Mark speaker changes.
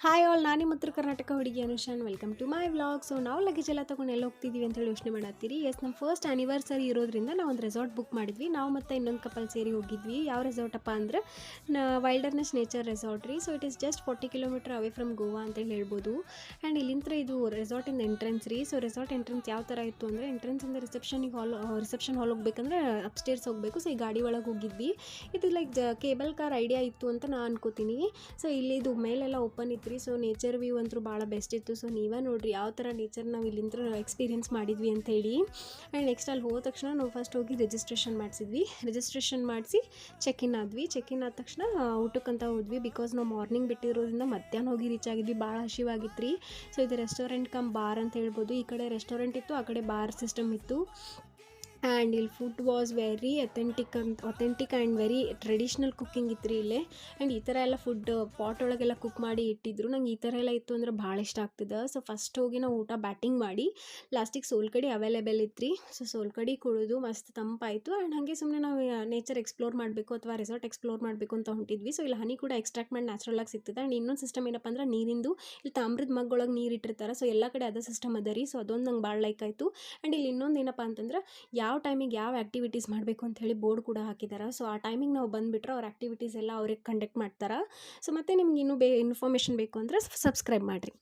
Speaker 1: Hi all, ನಾನು ನಿಮ್ಮ ಉತ್ತರ ಕರ್ನಾಟಕ ಹುಡುಗಿ ಅನುಷಾನ್. Welcome to my vlog. So ನಾವು ಲಗೇಜ್ ಎಲ್ಲ ತೊಗೊಂಡು ಎಲ್ಲ ಹೋಗ್ತಿದ್ದೀವಿ ಅಂತೇಳಿ ಯೋಚನೆ ಮಾಡತ್ತೀರಿ. ನಮ್ಮ ಫಸ್ಟ್ ಆ್ಯನಿವರ್ಸರಿ ಇರೋದ್ರಿಂದ ನಾವು ಒಂದು ರೆಸಾರ್ಟ್ ಬುಕ್ ಮಾಡಿದ್ವಿ. ನಾವು ಮತ್ತು ಇನ್ನೊಂದು ಕಪಲ್ ಸೇರಿ ಹೋಗಿದ್ವಿ. ಯಾವ ರೆಸಾರ್ಟಪ್ಪ ಅಂದ್ರೆ ವೈಲ್ಡರ್ನೆಸ್ ನೇಚರ್ ರೆಸಾರ್ಟ್ ರೀ. So it is just 40 kilometre away from Goa ಅಂತೇಳಿ ಹೇಳ್ಬೋದು. ಆ್ಯಂಡ್ ಇಲ್ಲಿಂದ ಇದು ರೆಸಾರ್ಟಿಂದ ಎಂಟ್ರೆನ್ಸ್ ರೀ. ಸೊ ರೆಸಾರ್ಟ್ ಎಂಟ್ರೆನ್ಸ್ ಯಾವ ಥರ ಇತ್ತು ಅಂದರೆ, ಎಂಟ್ರೆನ್ಸಿಂದ ರಿಸೆಪ್ಷನ್ ಹಾಲ್ ಹೋಗ್ಬೇಕಂದ್ರೆ ಅಪ್ಸ್ಟೇರ್ಸ್ ಹೋಗಬೇಕು. ಸೊ ಈ ಗಾಡಿ ಒಳಗೆ ಹೋಗಿದ್ವಿ. ಇದು ಲೈಕ್ ಕೇಬಲ್ ಕಾರ್ ಐಡಿಯಾ ಇತ್ತು ಅಂತ ನಾನು ಅನ್ಕೋತೀನಿ. ಸೊ ಇಲ್ಲಿ ಇದು ಮೇಲೆಲ್ಲ ಓಪನ್ ಇತ್ತು. ಸೊ ನೇಚರ್ ವ್ಯೂ ಅಂತೂ ಭಾಳ ಬೆಸ್ಟ್ ಇತ್ತು. ಸೊ ನೀವೇ ನೋಡಿರಿ ಯಾವ ಥರ ನೇಚರ್ ನಾವು ಇಲ್ಲಿಂದ ಎಕ್ಸ್ಪೀರಿಯೆನ್ಸ್ ಮಾಡಿದ್ವಿ ಅಂತೇಳಿ. ಆ್ಯಂಡ್ ನೆಕ್ಸ್ಟ್ ಅಲ್ಲಿ ಹೋದ ತಕ್ಷಣ ನಾವು ಫಸ್ಟ್ ಹೋಗಿ ರಿಜಿಸ್ಟ್ರೇಷನ್ ಮಾಡಿಸಿದ್ವಿ. ರಿಜಿಸ್ಟ್ರೇಷನ್ ಮಾಡಿಸಿ ಚೆಕ್ ಇನ್ ಆದ ತಕ್ಷಣ ಊಟಕ್ಕಂತ ಹೋದ್ವಿ. ಬಿಕಾಸ್ ನಾವು ಮಾರ್ನಿಂಗ್ ಬಿಟ್ಟಿರೋದ್ರಿಂದ ಮಧ್ಯಾಹ್ನ ಹೋಗಿ ರೀಚ್ ಆಗಿದ್ವಿ. ಭಾಳ ಹಸಿವಾಗಿತ್ತು ರೀ. ಸೊ ಇದು ರೆಸ್ಟೋರೆಂಟ್ ಕಮ್ ಬಾರ್ ಅಂತ ಹೇಳ್ಬೋದು. ಈ ಕಡೆ ರೆಸ್ಟೋರೆಂಟ್ ಇತ್ತು, ಆ ಕಡೆ ಬಾರ್ ಸಿಸ್ಟಮ್ ಇತ್ತು. ಆ್ಯಂಡ್ ಇಲ್ಲಿ food was very authentic and very traditional cooking ಇತ್ತು ರೀ ಇಲ್ಲೇ. ಆ್ಯಂಡ್ ಈ ಥರ ಎಲ್ಲ ಫುಡ್ ಪಾಟ್ ಒಳಗೆಲ್ಲ ಕುಕ್ ಮಾಡಿ ಇಟ್ಟಿದ್ರು. ನಂಗೆ ಈ ಥರ ಎಲ್ಲ ಇತ್ತು ಅಂದ್ರೆ ಭಾಳ ಇಷ್ಟ ಆಗ್ತದೆ. ಸೊ ಫಸ್ಟ್ ಹೋಗಿ ನಾವು ಊಟ ಬ್ಯಾಟಿಂಗ್ ಮಾಡಿ ಲಾಸ್ಟಿಗೆ ಸೋಲ್ಕಡಿ ಅವೈಲೇಬಲ್ ಇತ್ತು ರೀ. ಸೊ ಸೋಲ್ಕಡಿ ಕುಡಿದು ಮಸ್ತ್ ತಂಪಾಯಿತು. ಆ್ಯಂಡ್ ಹಾಗೆ ಸುಮ್ಮನೆ ನಾವು ನೇಚರ್ ಎಕ್ಸ್ಪ್ಲೋರ್ ಮಾಡಬೇಕು ಅಥವಾ ರೆಸಾರ್ಟ್ ಎಕ್ಸ್ಪ್ಲೋರ್ ಮಾಡಬೇಕು ಅಂತ ಹೊಂಟಿದ್ವಿ. ಸೊ ಇಲ್ಲಿ ಹನಿ ಕೂಡ ಎಕ್ಸ್ಟ್ರಾಕ್ಟ್ ಮಾಡಿ ನ್ಯಾಚುರಲ್ ಆಗಿ ಸಿಗ್ತದೆ. ಆ್ಯಂಡ್ ಇನ್ನೊಂದು ಸಿಸ್ಟಮ್ ಏನಪ್ಪ ಅಂದ್ರೆ ನೀರಿಂದು ಇಲ್ಲಿ ತಾಮ್ರದ ಮಗ್ಗೊಳಗೆ ನೀರು ಇಟ್ಟಿರ್ತಾರೆ. ಸೊ ಎಲ್ಲ ಕಡೆ ಅದೇ ಸಿಸ್ಟಮ್ ಅದ ರೀ. ಸೊ ಅದೊಂದು ನಂಗೆ ಭಾಳ ಲೈಕ್ ಆಯಿತು. ಆ್ಯಂಡ್ ಇಲ್ಲಿ ಇನ್ನೊಂದು ಏನಪ್ಪ ಅಂತಂದ್ರೆ ಯಾವ ಟೈಮಿಗೆ ಯಾವ ಆ್ಯಕ್ಟಿವಿಟೀಸ್ ಮಾಡಬೇಕು ಅಂತ ಹೇಳಿ ಬೋರ್ಡ್ ಕೂಡ ಹಾಕಿದ್ದಾರೆ. ಸೊ ಆ ಟೈಮಿಗೆ ನಾವು ಬಂದುಬಿಟ್ರೆ ಅವ್ರ ಆ್ಯಕ್ಟಿವಿಟೀಸ್ ಎಲ್ಲ ಅವ್ರಿಗೆ ಕಂಡಕ್ಟ್ ಮಾಡ್ತಾರೆ. ಸೊ ಮತ್ತೆ ನಿಮ್ಗೆ ಇನ್ನೂ ಇನ್ಫಾರ್ಮೇಷನ್ ಬೇಕು ಅಂದರೆ ಸಬ್ಸ್ಕ್ರೈಬ್ ಮಾಡಿರಿ.